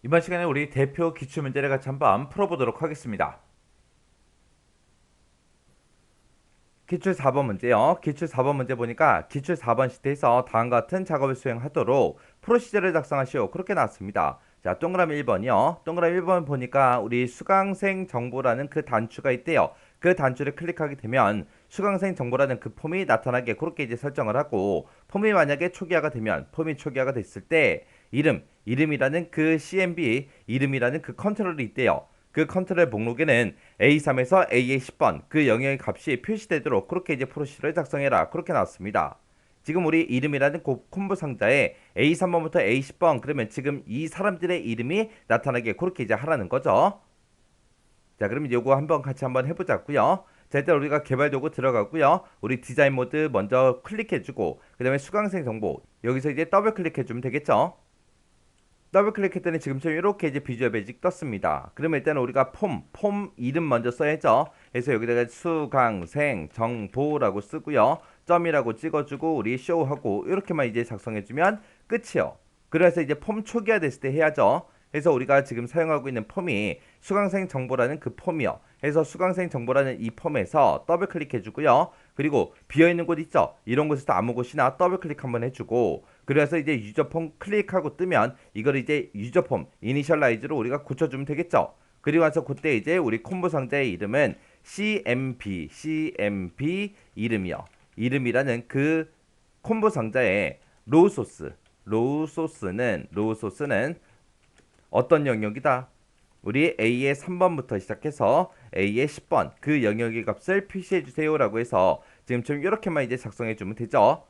이번 시간에 우리 대표 기출문제를 같이 한번 풀어보도록 하겠습니다. 기출 4번 문제요. 기출 4번 문제 보니까 기출 4번 시트에서 다음과 같은 작업을 수행하도록 프로시저를 작성하시오. 그렇게 나왔습니다. 자, 동그라미 1번이요. 동그라미 1번 보니까 우리 수강생 정보라는 그 단추가 있대요. 그 단추를 클릭하게 되면 수강생 정보라는 그 폼이 나타나게 그렇게 이제 설정을 하고, 폼이 만약에 초기화가 되면, 폼이 초기화가 됐을 때 이름이라는 그 CMB, 이름이라는 그 컨트롤이 있대요. 그 컨트롤 목록에는 A3에서 A의 10번 그 영역의 값이 표시되도록 그렇게 이제 프로시저를 작성해라. 그렇게 나왔습니다. 지금 우리 이름이라는 콤보 상자에 A3번부터 A10번 그러면 지금 이 사람들의 이름이 나타나게 그렇게 이제 하라는 거죠. 자, 그럼 요거 한번 같이 한번 해보자고요. 자, 일단 우리가 개발 도구 들어가고요. 우리 디자인 모드 먼저 클릭해주고, 그 다음에 수강생 정보 여기서 이제 더블 클릭해주면 되겠죠. 더블 클릭했더니 지금처럼 이렇게 이제 비주얼 베이직 떴습니다. 그러면 일단 우리가 폼 이름 먼저 써야죠. 그래서 여기다가 수강생 정보라고 쓰고요. 점이라고 찍어주고 우리 쇼하고 이렇게만 이제 작성해주면 끝이요. 그래서 이제 폼 초기화 됐을 때 해야죠. 그래서 우리가 지금 사용하고 있는 폼이 수강생 정보라는 그 폼이요. 그래서 수강생 정보라는 이 폼에서 더블 클릭해주고요. 그리고 비어있는 곳 있죠. 이런 곳에서 아무 곳이나 더블 클릭 한번 해주고, 그래서 이제 유저폼 클릭하고 뜨면 이걸 이제 유저폼 이니셜라이즈로 우리가 고쳐주면 되겠죠. 그리고 나서 그때 이제 우리 콤보 상자의 이름은 CMP 이름이요. 이름이라는 그 콤보 상자의 로우 소스는 어떤 영역이다? 우리 A의 3번부터 시작해서 A의 10번 그 영역의 값을 표시해 주세요라고 해서 지금처럼 이렇게만 이제 작성해 주면 되죠.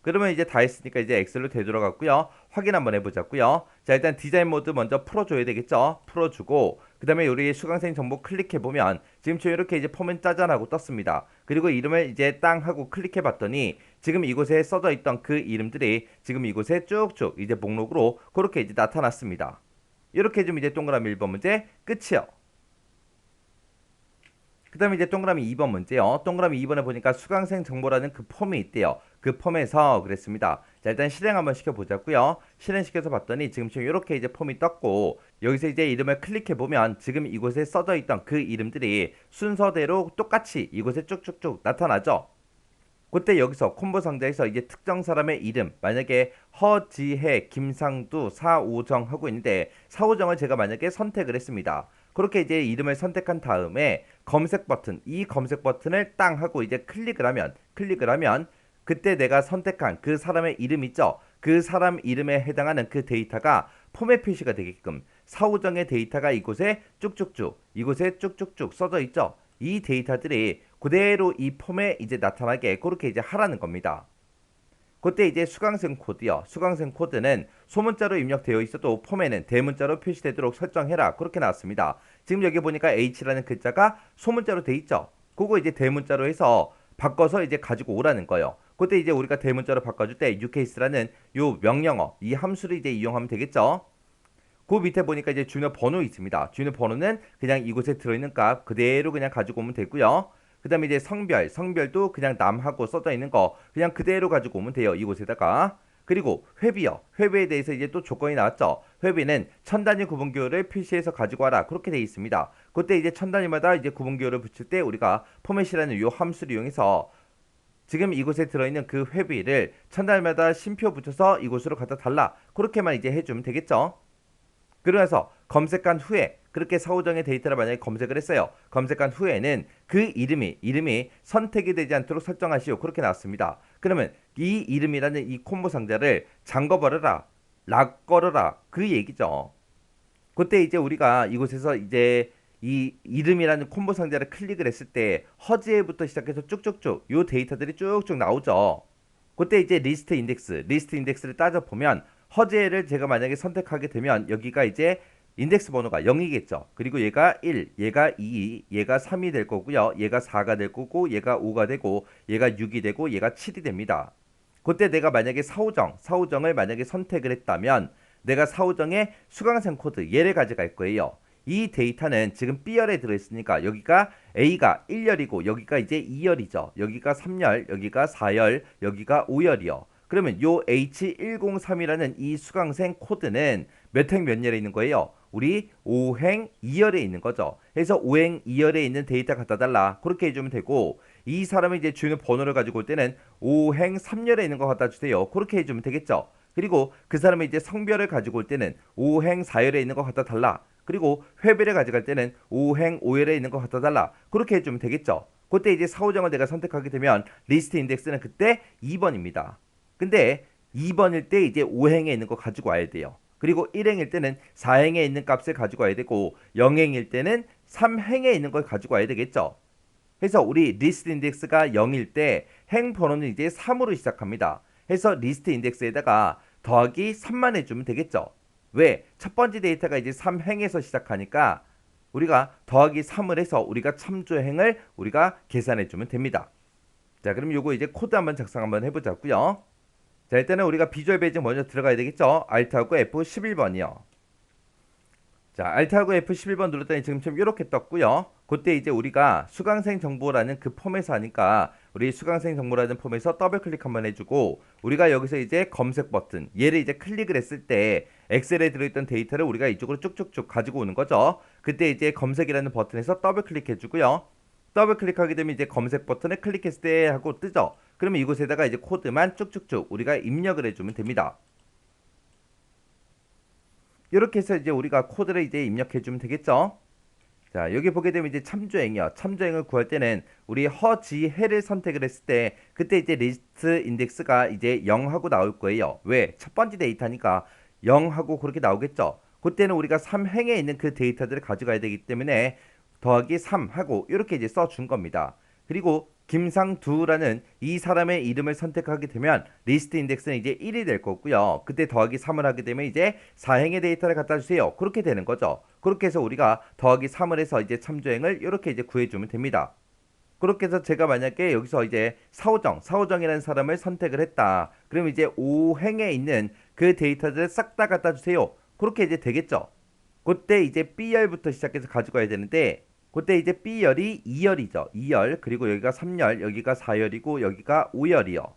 그러면 이제 다 했으니까 이제 엑셀로 되돌아갔고요. 확인 한번 해보자고요. 자, 일단 디자인 모드 먼저 풀어줘야 되겠죠. 풀어주고 그 다음에 우리 수강생 정보 클릭해보면 지금처럼 이렇게 이제 폼은 짜잔하고 떴습니다. 그리고 이름을 이제 땅 하고 클릭해봤더니 지금 이곳에 써져 있던 그 이름들이 지금 이곳에 쭉쭉 이제 목록으로 그렇게 이제 나타났습니다. 이렇게 해주면 이제 동그라미 1번 문제 끝이요. 그 다음에 이제 동그라미 2번 문제요. 동그라미 2번에 보니까 수강생 정보라는 그 폼이 있대요. 그 폼에서 그랬습니다. 자, 일단 실행 한번 시켜보자고요. 실행시켜서 봤더니 지금 이렇게 이제 폼이 떴고, 여기서 이제 이름을 클릭해보면 지금 이곳에 써져 있던 그 이름들이 순서대로 똑같이 이곳에 쭉쭉쭉 나타나죠. 그때 여기서 콤보 상자에서 이제 특정 사람의 이름, 만약에 허지혜, 김상두, 사오정 하고 있는데 사오정을 제가 만약에 선택을 했습니다. 그렇게 이제 이름을 선택한 다음에 검색 버튼, 이 검색 버튼을 땅 하고 이제 클릭을 하면 그때 내가 선택한 그 사람의 이름 있죠? 그 사람 이름에 해당하는 그 데이터가 폼에 표시가 되게끔 사오정의 데이터가 이곳에 쭉쭉쭉 써져 있죠? 이 데이터들이 그대로 이 폼에 이제 나타나게 그렇게 이제 하라는 겁니다. 그때 이제 수강생 코드요. 수강생 코드는 소문자로 입력되어 있어도 폼에는 대문자로 표시되도록 설정해라. 그렇게 나왔습니다. 지금 여기 보니까 H라는 글자가 소문자로 돼 있죠. 그거 이제 대문자로 해서 바꿔서 이제 가지고 오라는 거예요. 그때 이제 우리가 대문자로 바꿔줄 때 ucase라는 요 명령어, 이 함수를 이제 이용하면 되겠죠. 그 밑에 보니까 이제 주요 번호 있습니다. 주요 번호는 그냥 이곳에 들어있는 값 그대로 그냥 가지고 오면 되고요. 그 다음에 이제 성별도 그냥 남하고 써져 있는 거 그냥 그대로 가지고 오면 돼요. 이곳에다가. 그리고 회비요. 회비에 대해서 이제 또 조건이 나왔죠. 회비는 천 단위 구분기호를 표시해서 가지고 와라. 그렇게 되어 있습니다. 그때 이제 천 단위마다 이제 구분기호를 붙일 때 우리가 포맷이라는 요 함수를 이용해서 지금 이곳에 들어있는 그 회비를 천 단위마다 쉼표 붙여서 이곳으로 갖다 달라. 그렇게만 이제 해주면 되겠죠. 그래서 검색한 후에 그렇게 사후정의 데이터를 만약에 검색을 했어요. 검색한 후에는 그 이름이 선택이 되지 않도록 설정하시오. 그렇게 나왔습니다. 그러면 이 이름이라는 이 콤보 상자를 잠궈버려라, 락 걸어라 그 얘기죠. 그때 이제 우리가 이곳에서 이제 이 이름이라는 콤보 상자를 클릭을 했을 때 허지에부터 시작해서 쭉쭉쭉 요 데이터들이 쭉쭉 나오죠. 그때 이제 리스트 인덱스를 따져보면 허재를 제가 만약에 선택하게 되면 여기가 이제 인덱스 번호가 0이겠죠. 그리고 얘가 1, 얘가 2, 얘가 3이 될 거고요. 얘가 4가 될 거고, 얘가 5가 되고, 얘가 6이 되고, 얘가 7이 됩니다. 그때 내가 만약에 사후정을 만약에 선택을 했다면 내가 사후정의 수강생 코드 얘를 가져갈 거예요. 이 데이터는 지금 B열에 들어있으니까 여기가 A가 1열이고 여기가 이제 2열이죠. 여기가 3열, 여기가 4열, 여기가 5열이요. 그러면 요 H103이라는 이 수강생 코드는 몇 행 몇 열에 있는 거예요? 우리 5행 2열에 있는 거죠. 그래서 5행 2열에 있는 데이터 갖다 달라. 그렇게 해주면 되고, 이 사람이 이제 주는 번호를 가지고 올 때는 5행 3열에 있는 거 갖다 주세요. 그렇게 해주면 되겠죠. 그리고 그 사람이 이제 성별을 가지고 올 때는 5행 4열에 있는 거 갖다 달라. 그리고 회비를 가져갈 때는 5행 5열에 있는 거 갖다 달라. 그렇게 해주면 되겠죠. 그때 이제 사후정을 내가 선택하게 되면 리스트 인덱스는 그때 2번입니다. 근데 2번일 때 이제 5행에 있는 거 가지고 와야 돼요. 그리고 1행일 때는 4행에 있는 값을 가지고 와야 되고 0행일 때는 3행에 있는 걸 가지고 와야 되겠죠. 그래서 우리 리스트 인덱스가 0일 때 행 번호는 이제 3으로 시작합니다. 해서 리스트 인덱스에다가 더하기 3만 해주면 되겠죠. 왜? 첫 번째 데이터가 이제 3행에서 시작하니까 우리가 더하기 3을 해서 우리가 참조행을 우리가 계산해주면 됩니다. 자, 그럼 요거 이제 코드 한번 작성 한번 해보자고요. 자, 일단은 우리가 비주얼 베이징 먼저 들어가야 되겠죠. Alt하고 F11번이요. 자, Alt하고 F11번 눌렀더니 지금처럼 이렇게 떴고요. 그때 이제 우리가 수강생 정보라는 그 폼에서 하니까 우리 수강생 정보라는 폼에서 더블 클릭 한번 해주고 우리가 여기서 이제 검색 버튼 얘를 이제 클릭을 했을 때 엑셀에 들어있던 데이터를 우리가 이쪽으로 쭉쭉쭉 가지고 오는 거죠. 그때 이제 검색이라는 버튼에서 더블 클릭해주고요. 더블 클릭하게 되면 이제 검색 버튼을 클릭했을 때 하고 뜨죠. 그러면 이곳에다가 이제 코드만 쭉쭉쭉 우리가 입력을 해주면 됩니다. 이렇게 해서 이제 우리가 코드를 이제 입력해주면 되겠죠. 자, 여기 보게 되면 이제 참조행이요. 참조행을 구할 때는 우리 허지해를 선택을 했을 때 그때 이제 리스트 인덱스가 이제 0하고 나올 거예요. 왜? 첫 번째 데이터니까 0하고 그렇게 나오겠죠. 그때는 우리가 3행에 있는 그 데이터들을 가져가야 되기 때문에 더하기 3하고 이렇게 이제 써준 겁니다. 그리고 김상두라는 이 사람의 이름을 선택하게 되면 리스트 인덱스는 이제 1이 될 거고요. 그때 더하기 3을 하게 되면 이제 4행의 데이터를 갖다 주세요. 그렇게 되는 거죠. 그렇게 해서 우리가 더하기 3을 해서 이제 참조행을 이렇게 이제 구해주면 됩니다. 그렇게 해서 제가 만약에 여기서 이제 사오정이라는 사람을 선택을 했다. 그럼 이제 5행에 있는 그 데이터들을 싹 다 갖다 주세요. 그렇게 이제 되겠죠. 그때 이제 B열부터 시작해서 가지고 와야 되는데 그때 이제 B열이 2열이죠. 2열 그리고 여기가 3열 여기가 4열이고 여기가 5열이요.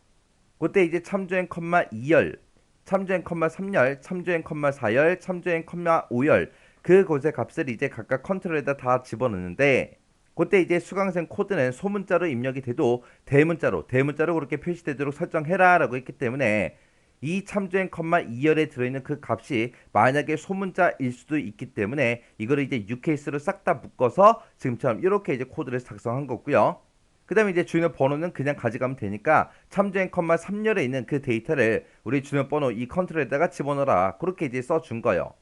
그때 이제 참조행, 2열 참조행, 3열 참조행, 4열 참조행, 5열 그곳의 값을 이제 각각 컨트롤에다 다 집어넣는데 그때 이제 수강생 코드는 소문자로 입력이 돼도 대문자로 그렇게 표시되도록 설정해라 라고 했기 때문에 이 참조행, 2열에 들어있는 그 값이 만약에 소문자일 수도 있기 때문에 이거를 이제 6케이스로 싹 다 묶어서 지금처럼 이렇게 이제 코드를 작성한 거고요. 그 다음에 이제 주요 번호는 그냥 가져가면 되니까 참조행, 3열에 있는 그 데이터를 우리 주요 번호 이 컨트롤에다가 집어넣어라. 그렇게 이제 써준 거예요.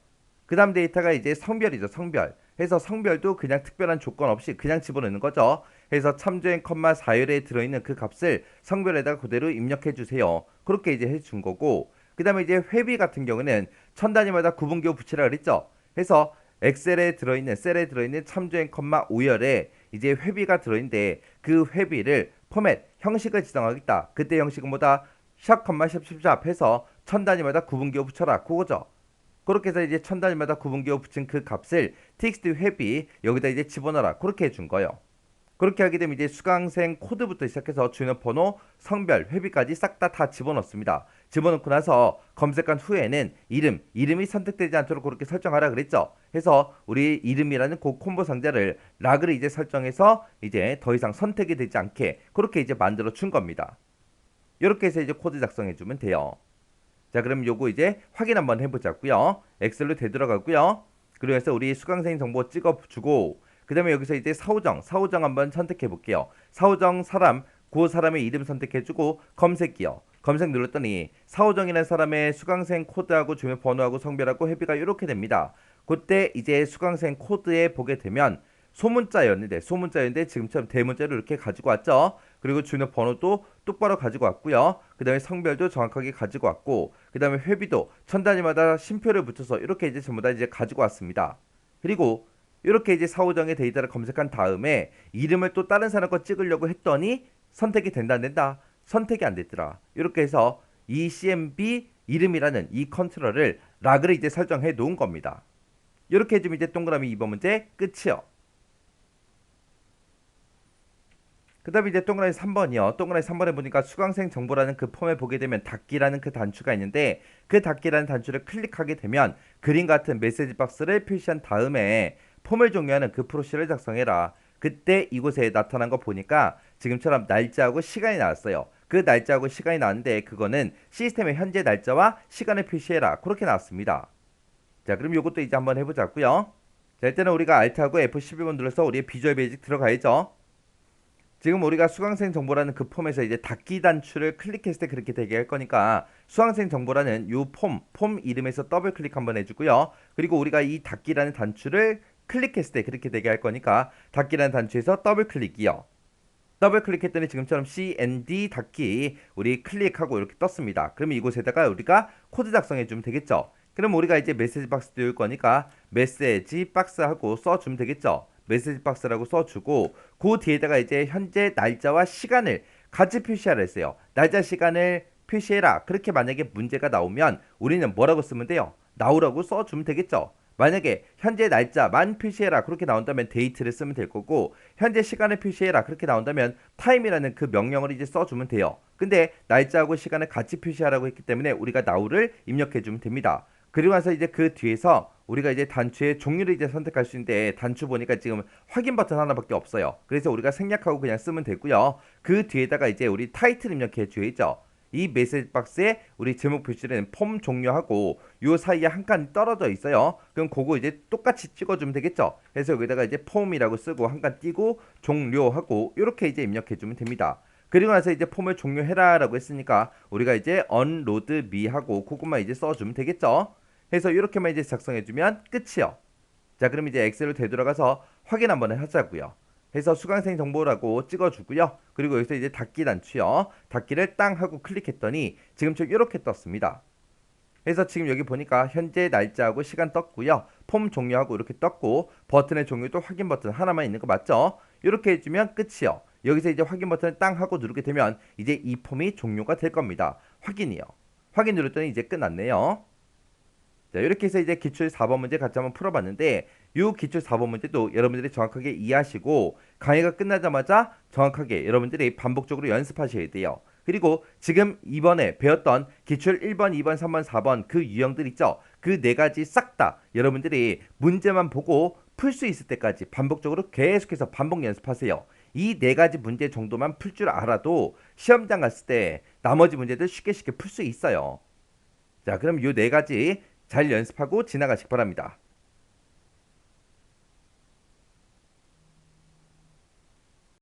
그 다음 데이터가 이제 성별이죠. 성별. 해서 성별도 그냥 특별한 조건 없이 그냥 집어넣는 거죠. 해서 참조행, 4열에 들어있는 그 값을 성별에다가 그대로 입력해 주세요. 그렇게 이제 해준 거고 그 다음에 이제 회비 같은 경우는 천 단위마다 구분기호 붙이라 그랬죠. 해서 엑셀에 들어있는 셀에 들어있는 참조행, 5열에 이제 회비가 들어있는데 그 회비를 포맷 형식을 지정하겠다. 그때 형식은 뭐다? 샵, 샵 해서 천 단위마다 구분기호 붙여라. 그거죠. 그렇게 해서 이제 천 단위마다 구분기호 붙인 그 값을 txt 회비 여기다 이제 집어넣어라. 그렇게 해준 거예요. 그렇게 하게 되면 이제 수강생 코드부터 시작해서 주요 번호, 성별, 회비까지 싹 다 집어넣습니다. 집어넣고 나서 검색한 후에는 이름이 선택되지 않도록 그렇게 설정하라 그랬죠. 해서 우리 이름이라는 그 콤보 상자를 락을 이제 설정해서 이제 더 이상 선택이 되지 않게 그렇게 이제 만들어 준 겁니다. 이렇게 해서 이제 코드 작성해 주면 돼요. 자, 그럼 요거 이제 확인 한번 해보자고요. 엑셀로 되돌아가고요. 그리고 해서 우리 수강생 정보 찍어주고 그 다음에 여기서 이제 사후정 한번 선택해 볼게요. 사후정 사람, 그 사람의 이름 선택해주고 검색기요. 검색 눌렀더니 사후정이라는 사람의 수강생 코드하고 주요 번호하고 성별하고 회비가 이렇게 됩니다. 그때 이제 수강생 코드에 보게 되면 소문자였는데 지금처럼 대문자로 이렇게 가지고 왔죠. 그리고 주요 번호도 똑바로 가지고 왔고요. 그 다음에 성별도 정확하게 가지고 왔고 그 다음에 회비도 천 단위마다 쉼표를 붙여서 이렇게 이제 전부 다 이제 가지고 왔습니다. 그리고 이렇게 이제 사후정의 데이터를 검색한 다음에 이름을 또 다른 사람 거 찍으려고 했더니 선택이 된다 안 된다? 선택이 안 됐더라. 이렇게 해서 이 CMB 이름이라는 이 컨트롤을 락을 이제 설정해 놓은 겁니다. 이렇게 해주면 이제 동그라미 2번 문제 끝이요. 그 다음에 이제 동그라미 3번이요. 동그라미 3번에 보니까 수강생 정보라는 그 폼에 보게 되면 닫기라는 그 단추가 있는데 그 닫기라는 단추를 클릭하게 되면 그림 같은 메시지 박스를 표시한 다음에 폼을 종료하는 그 프로시를 작성해라. 그때 이곳에 나타난 거 보니까 지금처럼 날짜하고 시간이 나왔어요. 그 날짜하고 시간이 나왔는데 그거는 시스템의 현재 날짜와 시간을 표시해라. 그렇게 나왔습니다. 자, 그럼 요것도 이제 한번 해보자고요. 자, 일단은 우리가 Alt하고 F11번 눌러서 우리의 비주얼 베이직 들어가야죠. 지금 우리가 수강생 정보라는 그 폼에서 이제 닫기 단추를 클릭했을 때 그렇게 되게 할 거니까 수강생 정보라는 요 폼 이름에서 더블 클릭 한번 해주고요. 그리고 우리가 이 닫기라는 단추를 클릭했을 때 그렇게 되게 할 거니까 닫기라는 단추에서 더블 클릭이요. 더블 클릭했더니 지금처럼 CND 닫기 우리 클릭하고 이렇게 떴습니다. 그러면 이곳에다가 우리가 코드 작성해 주면 되겠죠. 그럼 우리가 이제 메시지 박스 띄울 거니까 메시지 박스 하고 써주면 되겠죠. 메시지 박스라고 써주고 그 뒤에다가 이제 현재 날짜와 시간을 같이 표시하라 했어요. 날짜 시간을 표시해라. 그렇게 만약에 문제가 나오면 우리는 뭐라고 쓰면 돼요? 나오라고 써주면 되겠죠. 만약에 현재 날짜만 표시해라 그렇게 나온다면 데이트를 쓰면 될 거고 현재 시간을 표시해라 그렇게 나온다면 타임이라는 그 명령을 이제 써주면 돼요. 근데 날짜하고 시간을 같이 표시하라고 했기 때문에 우리가 now를 입력해주면 됩니다. 그리고 나서 이제 그 뒤에서 우리가 이제 단추의 종류를 이제 선택할 수 있는데 단추 보니까 지금 확인 버튼 하나밖에 없어요. 그래서 우리가 생략하고 그냥 쓰면 되고요. 그 뒤에다가 이제 우리 타이틀 입력해 줘야죠. 이 메시지 박스에 우리 제목 표시는 폼 종료하고 요 사이에 한 칸 떨어져 있어요. 그럼 그거 이제 똑같이 찍어주면 되겠죠. 그래서 여기다가 이제 폼이라고 쓰고 한 칸 띄고 종료하고 이렇게 이제 입력해주면 됩니다. 그리고 나서 이제 폼을 종료해라라고 했으니까 우리가 이제 unload me 하고 그것만 이제 써주면 되겠죠. 해서 이렇게만 이제 작성해주면 끝이요. 자, 그럼 이제 엑셀로 되돌아가서 확인 한번 하자고요. 해서 수강생 정보라고 찍어주고요. 그리고 여기서 이제 닫기 단추요. 닫기를 땅 하고 클릭했더니 지금처럼 이렇게 떴습니다. 그래서 지금 여기 보니까 현재 날짜하고 시간 떴고요. 폼 종료하고 이렇게 떴고 버튼의 종류도 확인 버튼 하나만 있는 거 맞죠? 이렇게 해주면 끝이요. 여기서 이제 확인 버튼을 땅 하고 누르게 되면 이제 이 폼이 종료가 될 겁니다. 확인이요. 확인 누르더니 이제 끝났네요. 자, 이렇게 해서 이제 기출 4번 문제 같이 한번 풀어봤는데 이 기출 4번 문제도 여러분들이 정확하게 이해하시고 강의가 끝나자마자 정확하게 여러분들이 반복적으로 연습하셔야 돼요. 그리고 지금 이번에 배웠던 기출 1번, 2번, 3번, 4번 그 유형들 있죠? 그 네 가지 싹 다 여러분들이 문제만 보고 풀 수 있을 때까지 반복적으로 계속해서 반복 연습하세요. 이 네 가지 문제 정도만 풀 줄 알아도 시험장 갔을 때 나머지 문제들 쉽게 풀 수 있어요. 자, 그럼 이 네 가지 잘 연습하고 지나가시기 바랍니다.